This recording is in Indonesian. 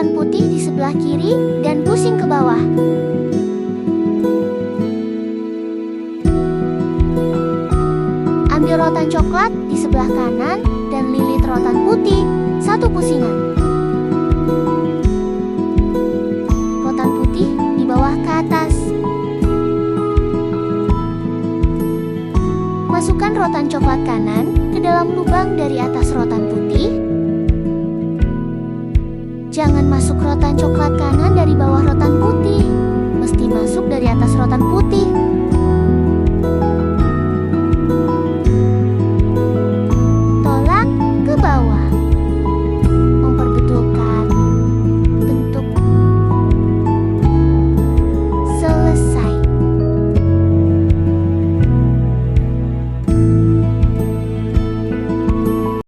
rotan putih di sebelah kiri dan pusing ke bawah. Ambil rotan coklat di sebelah kanan dan lilit rotan putih, satu pusingan. Rotan putih di bawah ke atas. Masukkan rotan coklat kanan ke dalam lubang dari atas rotan putih. Jangan masuk rotan coklat kanan dari bawah rotan putih, mesti masuk dari atas rotan putih.